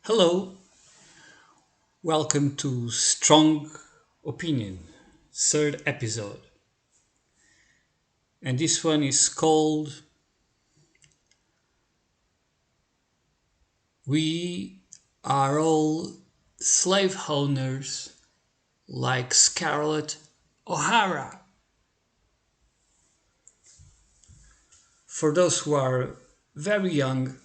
Hello, welcome to Strong Opinion, third episode. And this one is called We Are All Slave Owners Like Scarlett O'Hara. For those who are very young,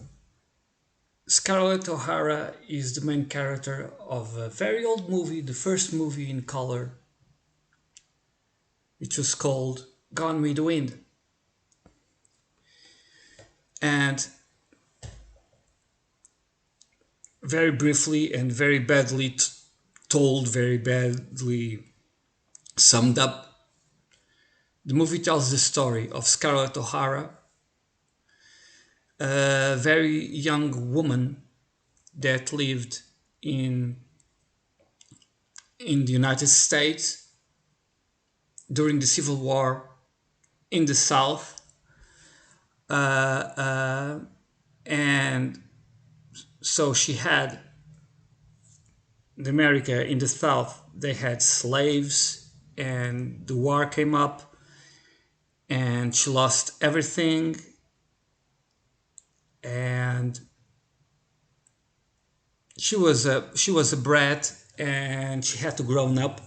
Scarlett O'Hara is the main character of a very old movie, the first movie in color, which was called Gone with the Wind. And very briefly and very badly told, very badly summed up, the movie tells the story of Scarlett O'Hara, a very young woman that lived in in the United States during the Civil War in the South, uh, uh, and so she had in America in the South. They had slaves, and the war came up, and she lost everything, and she was a brat, and she had to grow up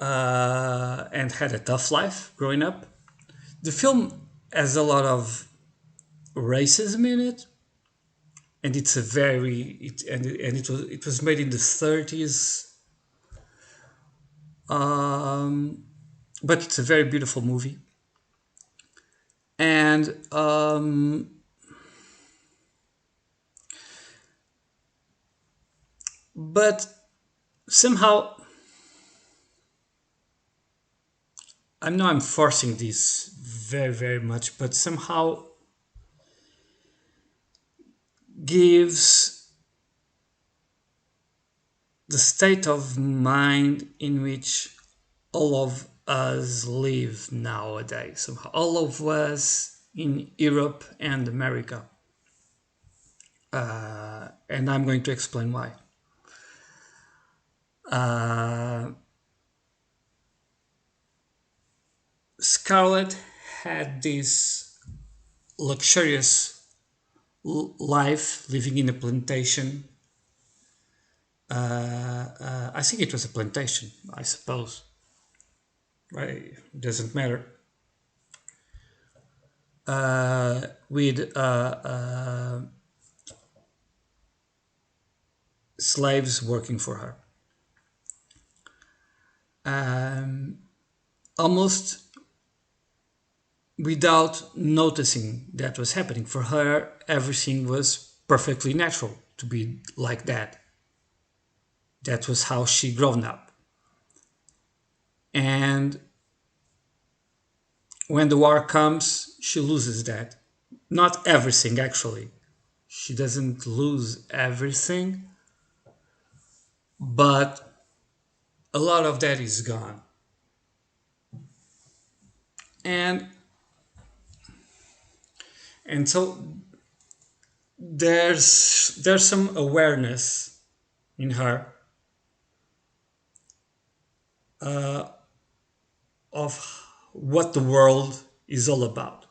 and had a tough life growing up. The film has a lot of racism in it, and it's a very and it was made in the 30s, but it's a very beautiful movie. And but somehow I know I'm forcing this very very much, but somehow gives the state of mind in which all of us live nowadays. Somehow, all of us in Europe and America. And I'm going to explain why. Uh, Scarlett had this luxurious life living in a plantation. I think it was a plantation, I suppose. Right? It doesn't matter. With slaves working for her. Almost without noticing that was happening. For her, everything was perfectly natural to be like that. That was how she grown up. And when the war comes, she loses that. Not everything, actually. She doesn't lose everything, but a lot of that is gone. And so there's some awareness in her of what the world is all about.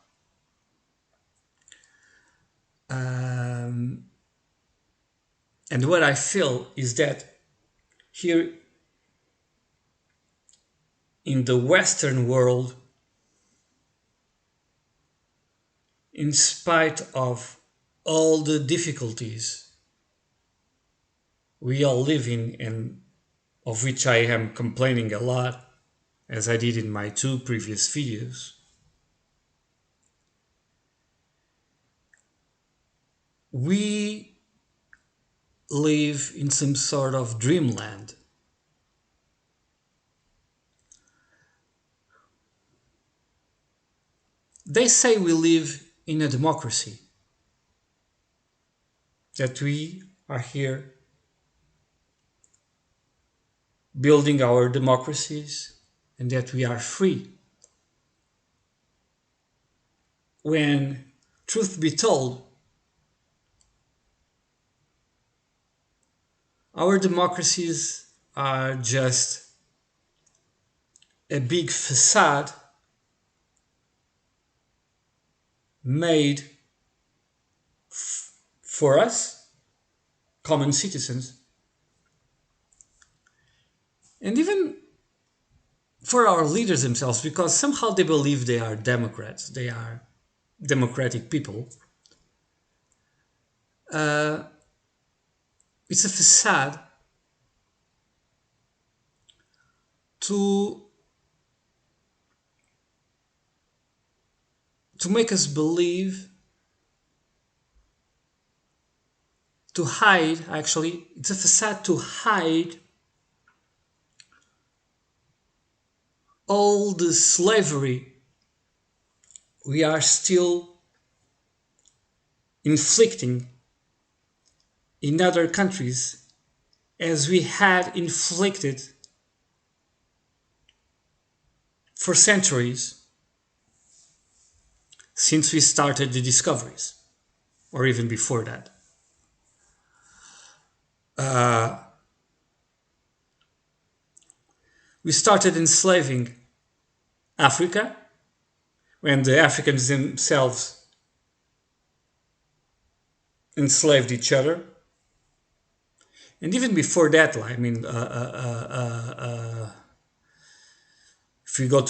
And what I feel is that here in the Western world, in spite of all the difficulties we all live in, and of which I am complaining a lot, as I did in my two previous videos, we live in some sort of dreamland. They say we live in a democracy, that we are here building our democracies, and that we are free. When, truth be told, Our democracies are just a big facade made for us, common citizens, and even for our leaders themselves, because somehow they believe they are Democrats, they are democratic people. Uh, it's a facade to make us believe, to hide, actually, it's a facade to hide all the slavery we are still inflicting in other countries, as we had inflicted for centuries since we started the discoveries, or even before that. We started enslaving Africa when the Africans themselves enslaved each other. And even before that, I mean, if we go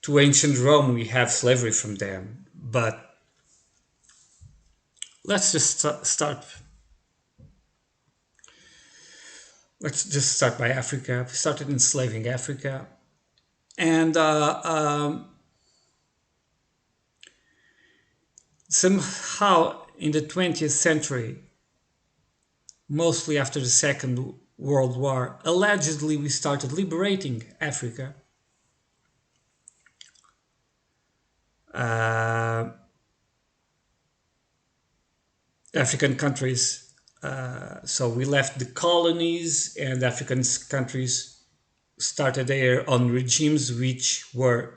to ancient Rome, we have slavery from them. But let's just start. Let's just start by Africa. We started enslaving Africa, and somehow in the 20th century, mostly after the Second World War, allegedly we started liberating Africa. Uh, African countries. So we left the colonies, and African countries started their own regimes, which were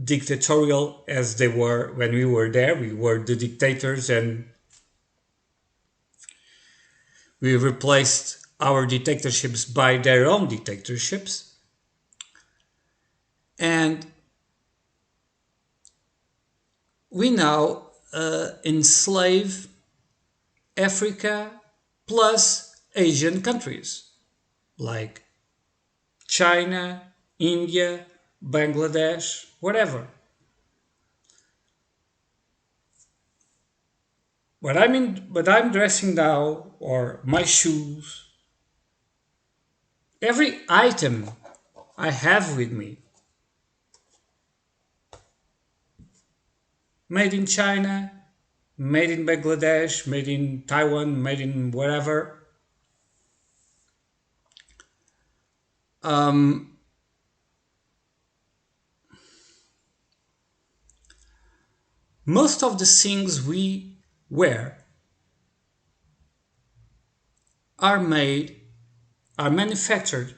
dictatorial as they were when we were there. We were the dictators, and we replaced our dictatorships by their own dictatorships. And we now enslave Africa plus Asian countries like China, India, Bangladesh, whatever. But I'm dressing now, or my shoes, every item I have with me, made in China, made in Bangladesh, made in Taiwan, made in wherever. Most of the things we wear are made, are manufactured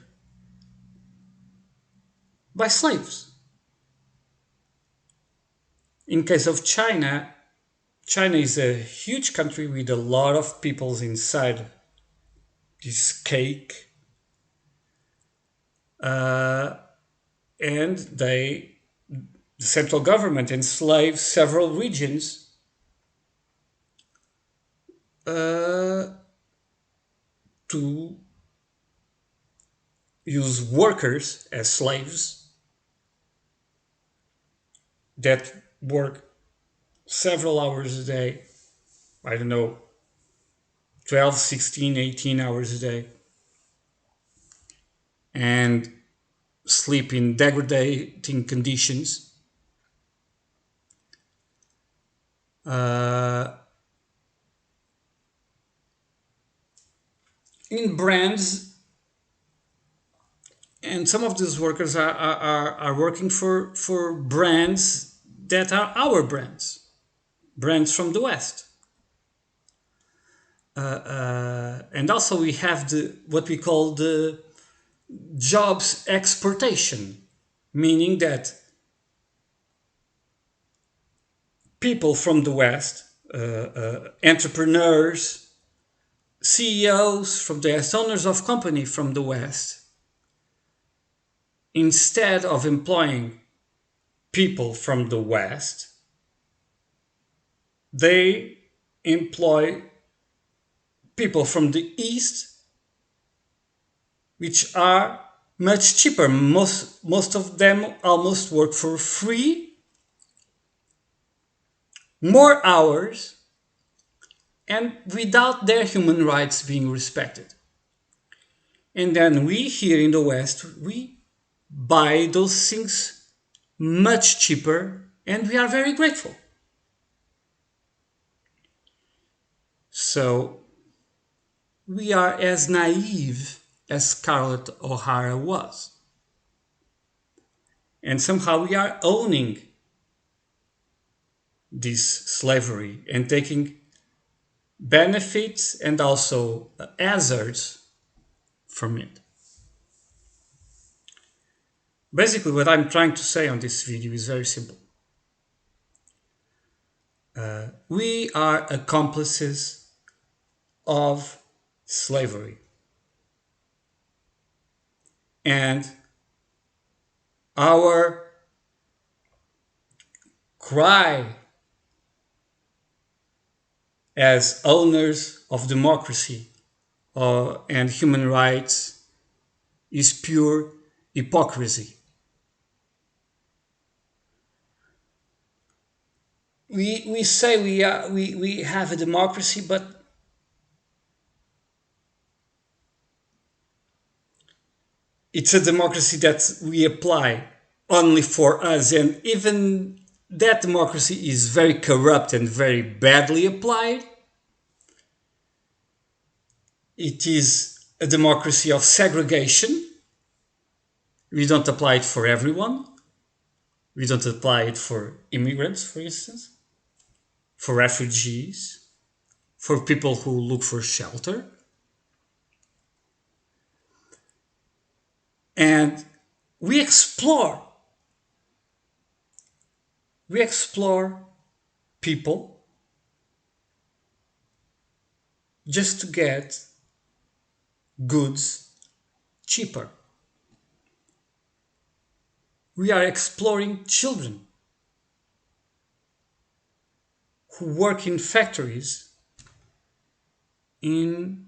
by slaves. In case of China, China is a huge country with a lot of peoples inside this cake, and the central government enslaved several regions to use workers as slaves that work several hours a day. I don't know, 12, 16, 18 hours a day, and sleep in degrading conditions. In brands, and some of these workers are working for brands that are our brands from the West. And also we have the what we call the jobs exportation, meaning that people from the West entrepreneurs, CEOs from the West, owners of company from the West, instead of employing people from the West, they employ people from the East, which are much cheaper. Most of them almost work for free, more hours, and without their human rights being respected. And then we here in the West, we buy those things much cheaper, and we are very grateful. So we are as naive as Scarlett O'Hara was. And somehow we are owning this slavery and taking benefits and also hazards from it. Basically, what I'm trying to say on this video is very simple. We are accomplices of slavery. And our cry as owners of democracy and human rights is pure hypocrisy. We say we have a democracy, but it's a democracy that we apply only for us, and even that democracy is very corrupt and very badly applied. It is a democracy of segregation. We don't apply it for everyone. We don't apply it for immigrants, for instance, for refugees, for people who look for shelter. And we explore people just to get goods cheaper. We are exploring children who work in factories in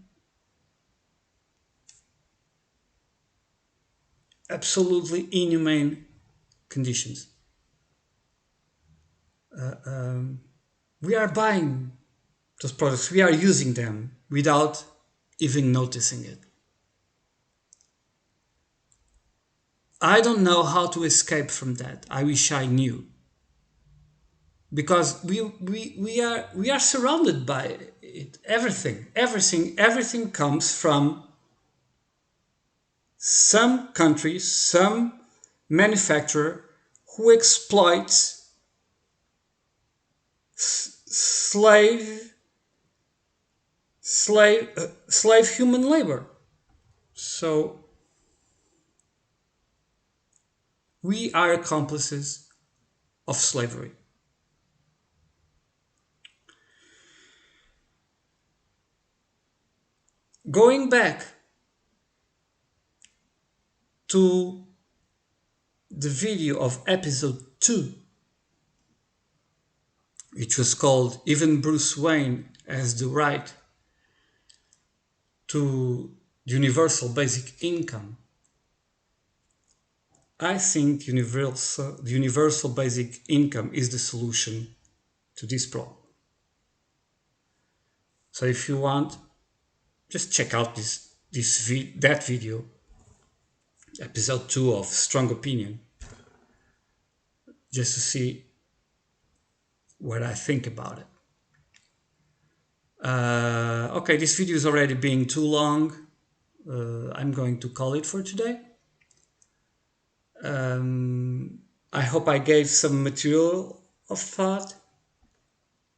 absolutely inhumane conditions. We are buying those products, we are using them without even noticing it. I don't know how to escape from that. I wish I knew. Because we are surrounded by it. Everything comes from some country, some manufacturer who exploits slave human labor. So we are accomplices of slavery. Going back to the video of episode 2, which was called Even Bruce Wayne Has the Right to Universal Basic Income, I think universal basic income is the solution to this problem. So if you want, just check out that video, episode 2 of Strong Opinion, just to see what I think about it. Okay, this video is already being too long. I'm going to call it for today. I hope I gave some material of thought,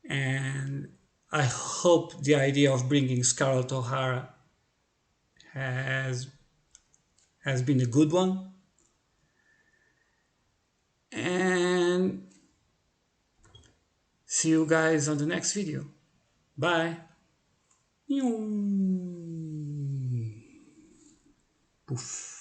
and I hope the idea of bringing Scarlett O'Hara has been a good one. And See you guys on the next video. Bye. Poof.